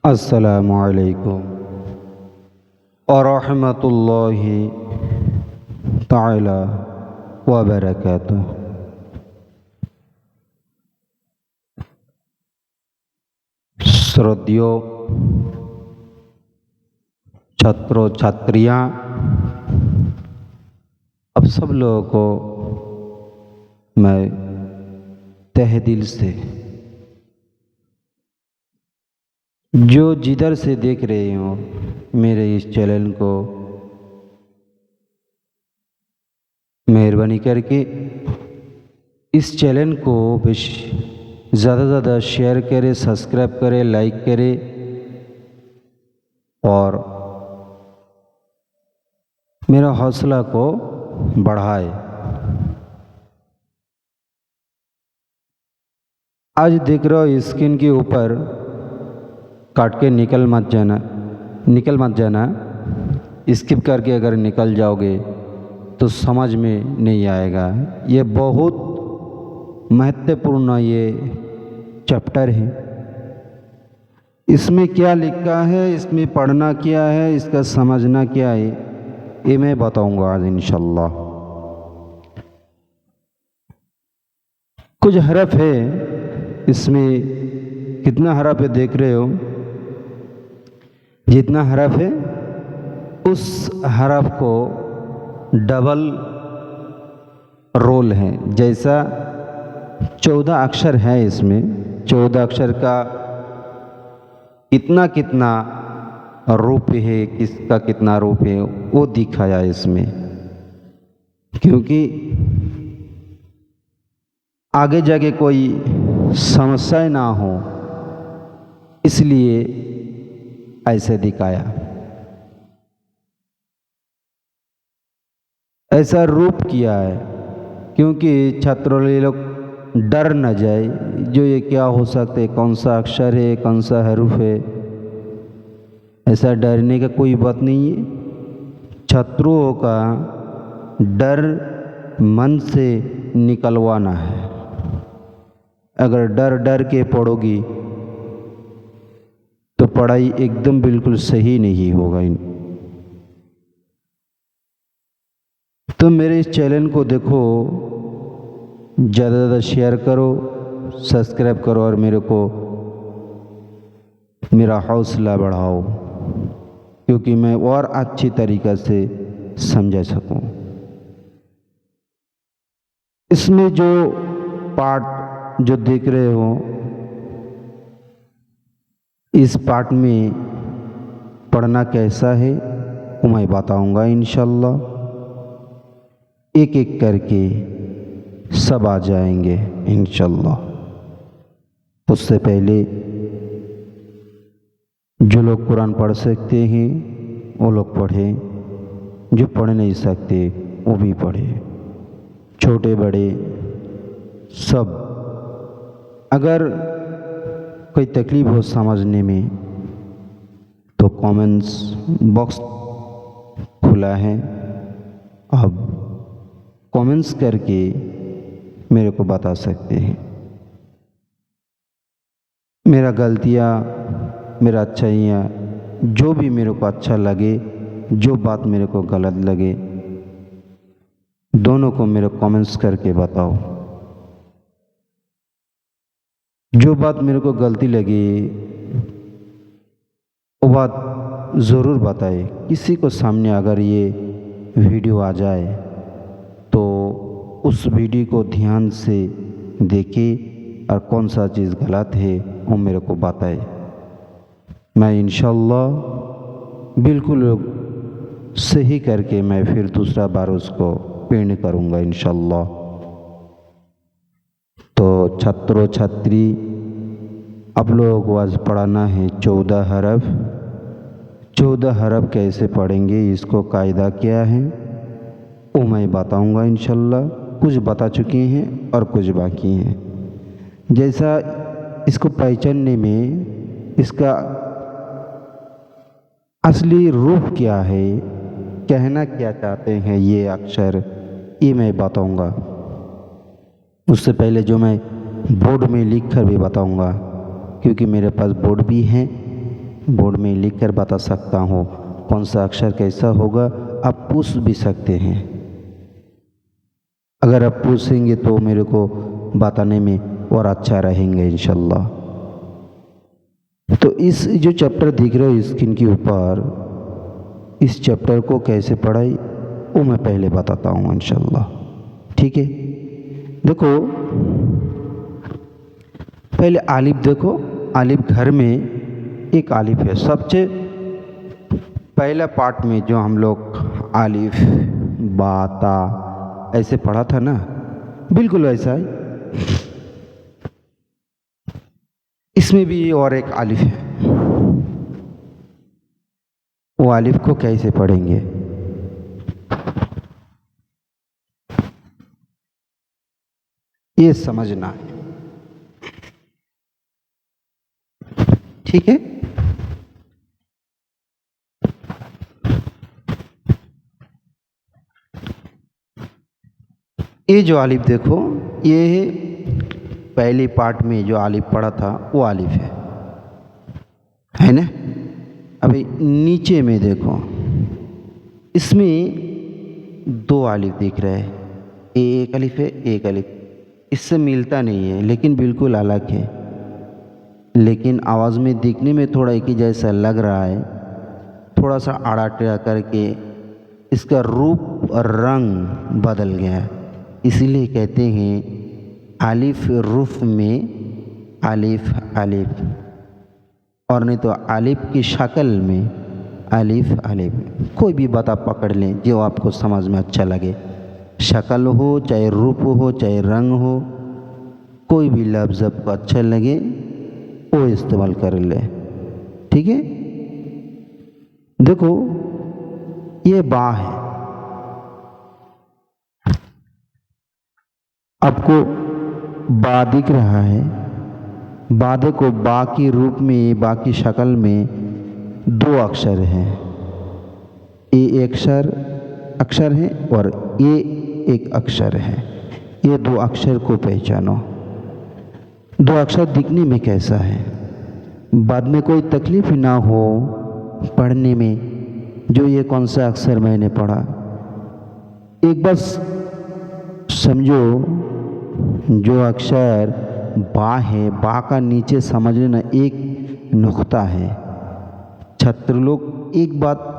अस्सलामु अलैकुम वरहमतुल्लाहि ताला व बरकातुहू। श्रद्धेय छात्रों छात्रियाँ, अब सब लोगों को मैं तहे दिल से, जो जिधर से देख रहे हो मेरे इस चैनल को, मेहरबानी करके इस चैनल को ज़्यादा से ज़्यादा शेयर करें, सब्सक्राइब करें, लाइक करें और मेरा हौसला को बढ़ाए। आज देख रहे हो स्क्रीन के ऊपर काट के निकल मत जाना। स्किप करके अगर निकल जाओगे तो समझ में नहीं आएगा। ये बहुत महत्वपूर्ण ये चैप्टर है। इसमें क्या लिखा है, इसमें पढ़ना क्या है, इसका समझना क्या है, ये मैं बताऊंगा आज इंशाल्लाह। कुछ हरफ है, इसमें कितना हरफ है देख रहे हो, जितना हरफ है उस हरफ को डबल रोल है। जैसा 14 अक्षर है, इसमें 14 अक्षर का कितना कितना रूप है, किसका कितना रूप है वो दिखाया इसमें। क्योंकि आगे जाके कोई समस्या ना हो, इसलिए ऐसे दिखाया। ऐसा रूप किया है क्योंकि छात्रों लोग डर न जाए, जो ये क्या हो सकता है, कौन सा अक्षर है, कौन सा हरूफ है। ऐसा डरने का कोई बात नहीं है। छात्रों का डर मन से निकलवाना है। अगर डर के पढ़ोगी तो पढ़ाई एकदम बिल्कुल सही नहीं होगा। तो मेरे इस चैनल को देखो, ज़्यादा से ज़्यादा शेयर करो, सब्सक्राइब करो और मेरा हौसला बढ़ाओ, क्योंकि मैं और अच्छी तरीक़ा से समझा सकूं। इसमें जो पार्ट जो देख रहे हो, इस पार्ट में पढ़ना कैसा है वो मैं बताऊंगा इंशाल्लाह। एक एक करके सब आ जाएंगे इंशाल्लाह। उससे पहले जो लोग कुरान पढ़ सकते हैं वो लोग पढ़ें, जो पढ़ नहीं सकते वो भी पढ़ें, छोटे बड़े सब। अगर कोई तकलीफ़ हो समझने में तो कमेंट्स बॉक्स खुला है, अब कमेंट्स करके मेरे को बता सकते हैं। मेरा गलतियाँ, मेरा अच्छाइयाँ, जो भी मेरे को अच्छा लगे, जो बात मेरे को गलत लगे, दोनों को मेरे कमेंट्स करके बताओ। जो बात मेरे को गलती लगी वो बात ज़रूर बताए। किसी को सामने अगर ये वीडियो आ जाए तो उस वीडियो को ध्यान से देखे और कौन सा चीज़ गलत है वो मेरे को बताए। मैं इंशाल्लाह बिल्कुल सही करके मैं फिर दूसरा बार उसको पेड़ करूँगा इंशाल्लाह। तो छात्रों छात्री, आप लोगों को आज पढ़ाना है 14 हरफ। 14 हरफ कैसे पढ़ेंगे, इसको कायदा क्या है वो मैं बताऊंगा इंशाल्लाह। कुछ बता चुके हैं और कुछ बाकी हैं। जैसा इसको पहचानने में इसका असली रूप क्या है, कहना क्या चाहते हैं ये अक्षर, ये मैं बताऊंगा। उससे पहले जो मैं बोर्ड में लिख कर भी बताऊंगा, क्योंकि मेरे पास बोर्ड भी है बोर्ड में लिख कर बता सकता हूँ कौन सा अक्षर कैसा होगा। आप पूछ भी सकते हैं, अगर आप पूछेंगे तो मेरे को बताने में और अच्छा रहेंगे इंशाल्लाह। तो इस जो चैप्टर दिख रहा है स्क्रीन के ऊपर, इस चैप्टर को कैसे पढ़ाई वो मैं पहले बताता हूँ इंशाल्लाह। ठीक है, देखो पहले आलिफ देखो। आलिफ घर में एक आलिफ है। सबसे पहला पार्ट में जो हम लोग आलिफ बा ता ऐसे पढ़ा था ना, बिल्कुल वैसा है। इसमें भी और एक आलिफ है। वो आलिफ को कैसे पढ़ेंगे, ये समझना है। ठीक है, ये जो आलिफ देखो, ये पहले पार्ट में जो आलिफ पढ़ा था वो आलिफ है ना। अभी नीचे में देखो, इसमें दो आलिफ दिख रहा है। एक अलिफ है, एक अलिफ, इससे मिलता नहीं है लेकिन बिल्कुल अलग है। लेकिन आवाज़ में दिखने में थोड़ा एक ही जैसा लग रहा है। थोड़ा सा आड़ा टेढ़ा करके इसका रूप और रंग बदल गया, इसीलिए कहते हैं आलिफ रूफ में आलिफ आलिफ, और नहीं तो आलिफ की शक्ल में आलिफ आलिफ। कोई भी बात आप पकड़ लें जो आपको समझ में अच्छा लगे, शक्ल हो चाहे रूप हो चाहे रंग हो, कोई भी लफ्ज़ आपको अच्छा लगे वो इस्तेमाल कर ले। ठीक है, देखो ये बा है। आपको बा दिख रहा है। बा देखो, बा की रूप में, बा की शक्ल में दो अक्षर हैं। ये अक्षर है और ये एक अक्षर है। ये दो अक्षर को पहचानो। दो अक्षर दिखने में कैसा है, बाद में कोई तकलीफ ना हो पढ़ने में। जो ये कौन सा अक्षर मैंने पढ़ा, एक बस समझो, जो अक्षर बा है, बा का नीचे समझ लेना एक नुक्ता है। छात्र लोग एक बात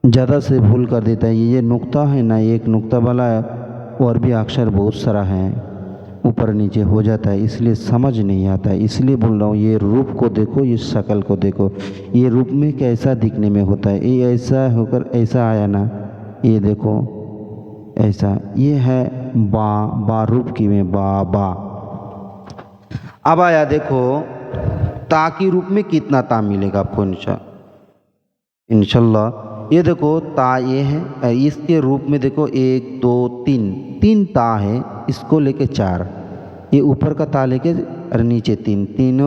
ज़्यादा से भूल कर देता है, ये नुक्ता है ना, एक नुक्ता वाला है, और भी अक्षर बहुत सारा है, ऊपर नीचे हो जाता है, इसलिए समझ नहीं आता है। इसलिए बोल रहा हूँ, ये रूप को देखो, इस शक्ल को देखो, ये रूप में कैसा दिखने में होता है। ये ऐसा होकर ऐसा आया ना, ये देखो ऐसा, ये है बा रूप की में बा। अब आया देखो ता की रूप में कितना ता मिलेगा आपको इंशाल्लाह। ये देखो ता ये है, इसके रूप में देखो 1 2 3 ता है, इसको लेके 4, ये ऊपर का ता लेके और नीचे 3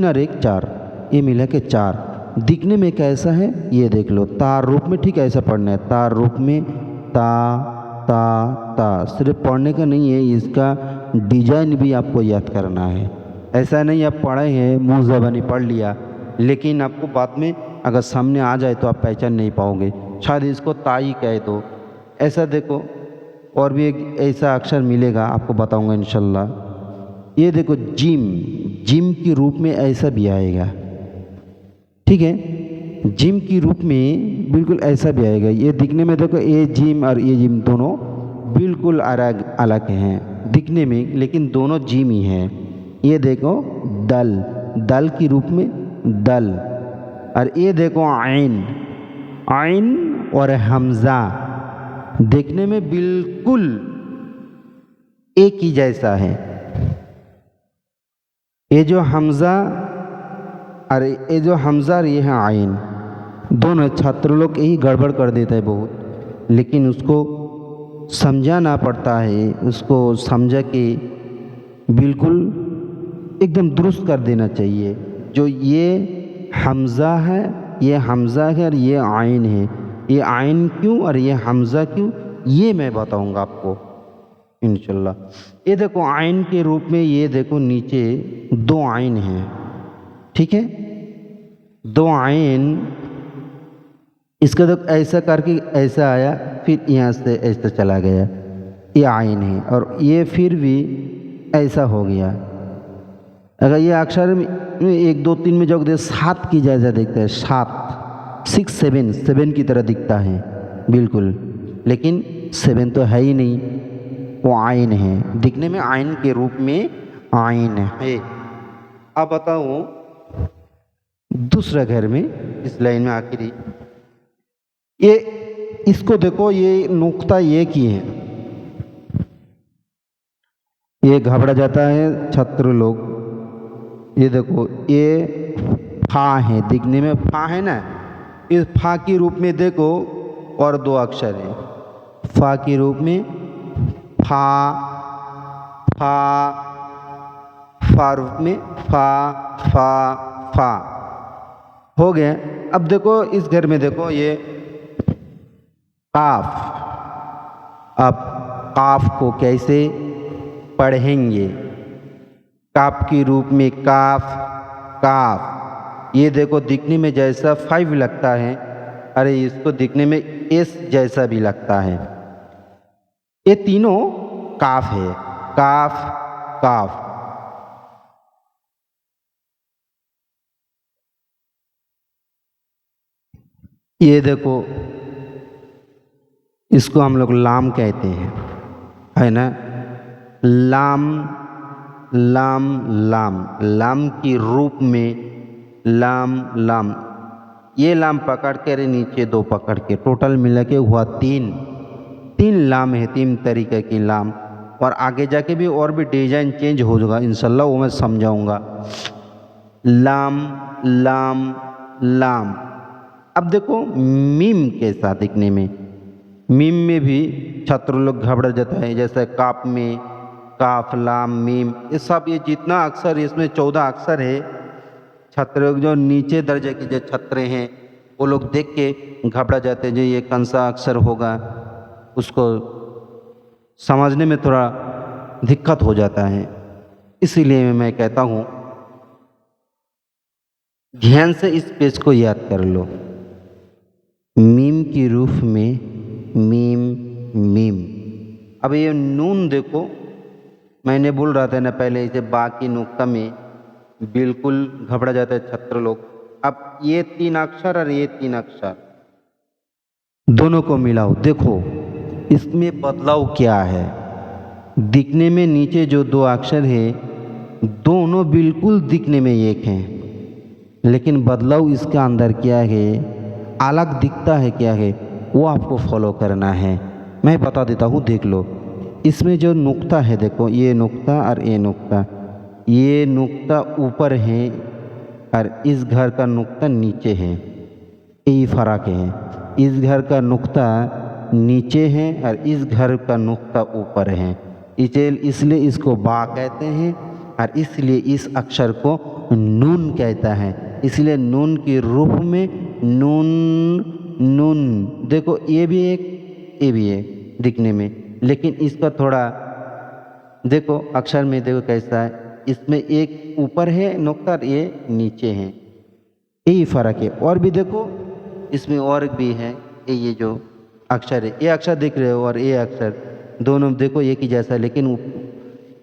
और 1 4, ये मिला के 4। दिखने में कैसा है ये देख लो। ता रूप में ठीक ऐसा पढ़ना है, ता रूप में ता ता ता, सिर्फ पढ़ने का नहीं है, इसका डिजाइन भी आपको याद करना है। ऐसा नहीं आप पढ़े हैं मुँह ज़बानी पढ़ लिया, लेकिन आपको बाद में अगर सामने आ जाए तो आप पहचान नहीं पाओगे, शायद इसको ताई कहे तो। ऐसा देखो और भी एक ऐसा अक्षर मिलेगा, आपको बताऊंगा इंशाल्लाह। ये देखो जिम की रूप में ऐसा भी आएगा। ठीक है, जिम की रूप में बिल्कुल ऐसा भी आएगा। ये दिखने में देखो, ये जिम और ये जिम दोनों बिल्कुल अलग अलग हैं दिखने में, लेकिन दोनों जिम ही हैं। ये देखो दल की रूप में दल, और ये देखो आइन और हमज़ा, देखने में बिल्कुल एक ही जैसा है। ये जो हमज़ा और ये है आइन, दोनों छात्र लोग यही गड़बड़ कर देता है बहुत, लेकिन उसको समझाना पड़ता है, उसको समझा के बिल्कुल एकदम दुरुस्त कर देना चाहिए। जो ये हमज़ा है, ये हमज़ा है और ये आइन है, ये आइन क्यों और ये हमज़ा क्यों, ये मैं बताऊंगा आपको इंशाल्लाह। ये देखो आइन के रूप में, ये देखो नीचे 2 आइन हैं। ठीक है, दो आइन, इसका तो ऐसा करके ऐसा आया, फिर यहाँ से ऐसा चला गया, ये आइन है। और ये फिर भी ऐसा हो गया। अगर ये अक्षर में 1 2 3 में जब दे 7 की जैसा दिखता है, 7 6 7 की तरह दिखता है बिल्कुल, लेकिन 7 तो है ही नहीं, वो आइन है, दिखने में आइन के रूप में आइन है। अब बताओ दूसरा घर में, इस लाइन में आखिरी, ये इसको देखो, ये नुक्ता ये की है, ये घबरा जाता है छात्र लोग। ये देखो ये फा है, दिखने में फा है ना, इस फा के रूप में देखो और 2 अक्षर है, फा के रूप में फा, फा, फा रूप में फा, फा, फा हो गया। अब देखो इस घर में देखो ये काफ। अब काफ को कैसे पढ़ेंगे? काफ के रूप में काफ, काफ। ये देखो दिखने में जैसा 5 लगता है, अरे इसको दिखने में एस जैसा भी लगता है। ये तीनों काफ है, काफ, काफ। ये देखो इसको हम लोग लाम कहते हैं, है ना, लाम, लाम, लाम, लाम की रूप में लाम, लाम। ये लाम पकड़ के नीचे 2 पकड़ के, टोटल मिला के हुआ 3 लाम है, 3 तरीके की लाम। और आगे जाके भी और भी डिजाइन चेंज हो जाएगा इंशाल्लाह, वो मैं समझाऊंगा। लाम, लाम, लाम। अब देखो मीम कैसा दिखने में, मीम में भी छात्र लोग घबरा जाता है, जैसे काफ में काफ, लाम, मीम, ये सब, ये जितना अक्षर, इसमें 14 अक्षर है। छात्र लोग जो नीचे दर्जे के जो छात्र हैं वो लोग देख के घबरा जाते हैं, जो ये कौन सा अक्षर होगा, उसको समझने में थोड़ा दिक्कत हो जाता है। इसीलिए मैं कहता हूँ ध्यान से इस पेज को याद कर लो। मीम की रूप में मीम, मीम। अब ये नून देखो, मैंने बोल रहा था ना पहले, इसे बा की नुक्ता में बिल्कुल घबरा जाता है छात्र लोग। अब ये 3 अक्षर और ये 3 अक्षर दोनों को मिलाओ, देखो इसमें बदलाव क्या है। दिखने में नीचे जो 2 अक्षर है दोनों बिल्कुल दिखने में एक हैं, लेकिन बदलाव इसका अंदर क्या है, अलग दिखता है क्या है, वो आपको फॉलो करना है। मैं बता देता हूँ, देख लो। इसमें जो नुक्ता है देखो, ये नुक्ता और ये नुक्ता, ये नुक्ता ऊपर है और इस घर का नुक्ता नीचे है, यही फर्क है। इस घर का नुक्ता नीचे है और इस घर का नुक्ता ऊपर है, इसलिए इसको बा कहते हैं और इसलिए इस अक्षर को नून कहता है। इसलिए नून के रूप में नून, नून। देखो ये भी एक, ये भी एक दिखने में, लेकिन इसका थोड़ा देखो अक्षर में देखो कैसा है, इसमें एक ऊपर है नुक्ता और ये नीचे है, यही फर्क है। और भी देखो इसमें और भी है, ये जो अक्षर है, ये अक्षर दिख रहे हो और ये अक्षर, दोनों देखो एक ही जैसा, लेकिन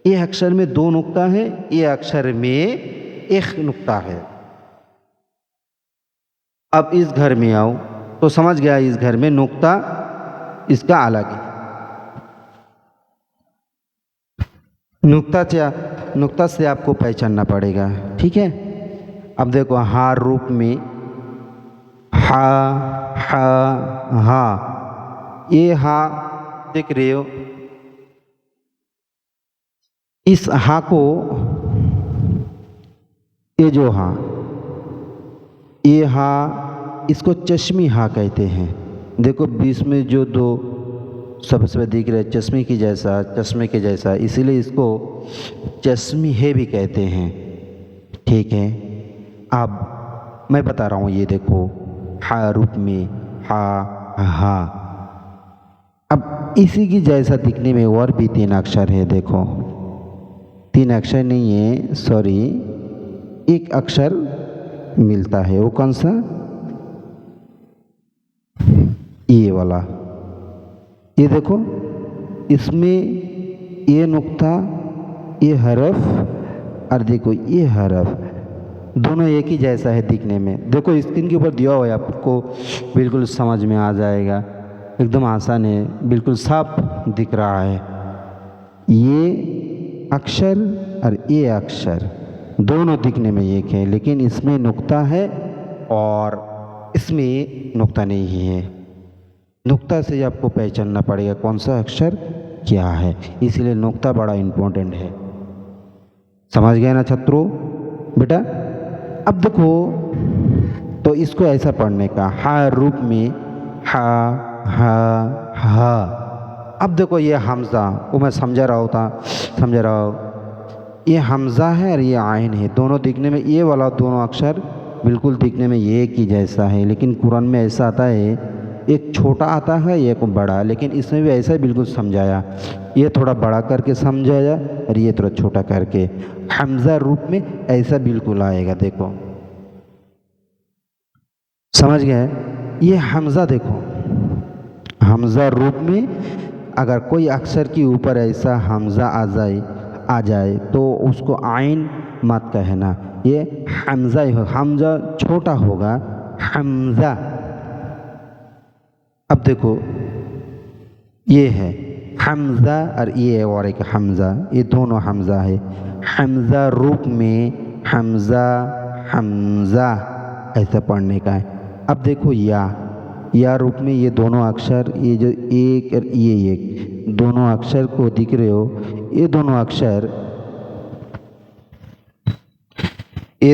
ये अक्षर में 2 नुक्ता है, ये अक्षर में 1 नुक्ता है। अब इस घर में आओ तो समझ गया, इस घर में नुक्ता इसका अलग है। नुक्ता से आपको पहचानना पड़ेगा, ठीक है। अब देखो हा रूप में हा, हा, हा, ये हा देख रहे हो, इस हा को, ये जो हा, ये हा, इसको चश्मी हा कहते हैं। देखो बीच में जो 2 सबसे दिख रहे चश्मे की जैसा, चश्मे के जैसा, इसीलिए इसको चश्मी है भी कहते हैं, ठीक है। अब मैं बता रहा हूँ, ये देखो हा रूप में हा, हा। अब इसी की जैसा दिखने में और भी 3 अक्षर है, देखो 3 अक्षर नहीं है, सॉरी, 1 अक्षर मिलता है। वो कौन सा? ये वाला। ये देखो, इसमें ये नुक्ता, ये हरफ और देखो ये हरफ, दोनों एक ही जैसा है दिखने में। देखो स्क्रीन के ऊपर दिया हुआ है, आपको बिल्कुल समझ में आ जाएगा, एकदम आसान है, बिल्कुल साफ दिख रहा है। ये अक्षर और ये अक्षर दोनों दिखने में एक है, लेकिन इसमें नुक्ता है और इसमें नुक्ता नहीं है। नुक्ता से आपको पहचानना पड़ेगा कौन सा अक्षर क्या है, इसलिए नुक्ता बड़ा इम्पोर्टेंट है। समझ गए ना छात्रों? बेटा अब देखो, तो इसको ऐसा पढ़ने का, हा रूप में हा हा हा। अब देखो ये हमज़ा, वो मैं समझा रहा हूँ, ये हमज़ा है और ये आइन है, दोनों दिखने में, ये वाला दोनों अक्षर बिल्कुल दिखने में एक ही जैसा है। लेकिन कुरान में ऐसा आता है, एक छोटा आता है एक बड़ा, लेकिन इसमें भी ऐसा ही बिल्कुल समझाया, ये थोड़ा बड़ा करके समझाया और ये थोड़ा छोटा करके। हमज़ा रूप में ऐसा बिल्कुल आएगा, देखो समझ गए? ये हमज़ा देखो, हमज़ा रूप में अगर कोई अक्षर के ऊपर ऐसा हमज़ा आ जाए तो उसको आइन मत कहना, ये हमज़ा ही हो, हमज़ा छोटा होगा, हमज़ा। अब देखो ये है हमज़ा और ये और एक हमज़ा, ये दोनों हमज़ा है। हमज़ा रूप में हमज़ा हमज़ा ऐसा पढ़ने का है। अब देखो या रूप में ये दोनों अक्षर, ये जो एक और ये एक दोनों अक्षर को दिख रहे हो, ये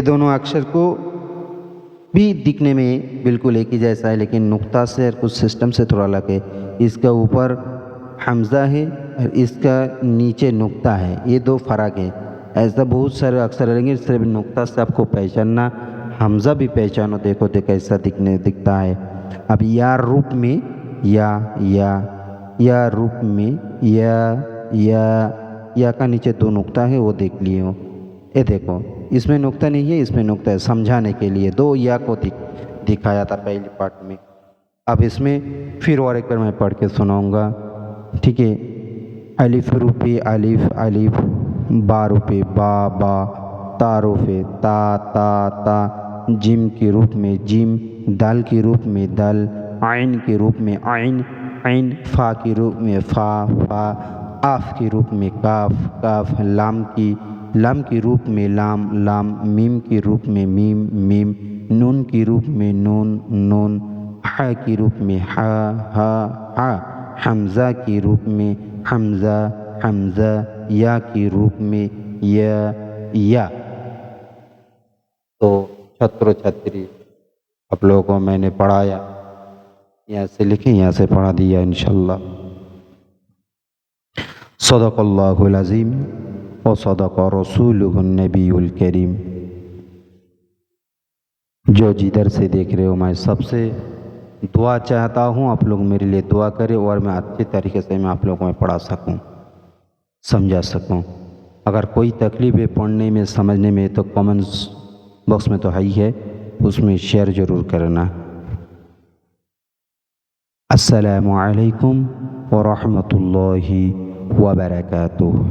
दोनों अक्षर को भी दिखने में बिल्कुल एक ही जैसा है, लेकिन नुक्ता से और कुछ सिस्टम से थोड़ा अलग है। इसका ऊपर हमज़ा है और इसका नीचे नुक्ता है, ये दो फ़र्क है। ऐसा बहुत सारे अक्षर रहेंगे, सिर्फ नुक्ता से आपको पहचानना। हमज़ा भी पहचानो, देखो कैसा दिखता है। अब या रूप में या रूप में या का नीचे दो नुक्ता है, वो देख लिए हो। ये देखो इसमें नुक्ता नहीं है, इसमें नुक्ता है, समझाने के लिए दो या को दिखाया था पहले पार्ट में। अब इसमें फिर और एक बार मैं पढ़ के सुनाऊंगा, ठीक है? अलिफ रूपी अलिफ अलिफ, बा रूपी बा, ता रूपे ता, जिम के रूप में जिम, दाल के रूप में दाल, आइन के रूप में आइन, फा के रूप में फा, आफ के रूप में काफ, लाम के रूप में लाम, मीम के रूप में मीम, नून के रूप में नून, हा के रूप में हा, हमज़ा के रूप में हमज़ा, या के रूप में या। तो छात्र छात्री आप लोगों को मैंने पढ़ाया, यहाँ से लिखें, यहाँ से पढ़ा दिया इंशाल्लाह। सदक़ल्लाहुल अज़ीम व सदक़ रसूलुहुन नबीयुल करीम। जो जिधर से देख रहे हो, मैं सबसे दुआ चाहता हूँ, आप लोग मेरे लिए दुआ करें और मैं अच्छे तरीके से मैं आप लोगों को पढ़ा सकूँ, समझा सकूँ। अगर कोई तकलीफ़ है पढ़ने में, समझने में, तो कमेंट्स बॉक्स में तो है ही है, उसमें शेयर ज़रूर करना। अस्सलामु अलैकुम व रहमतुल्लाहि व बरकातुहू।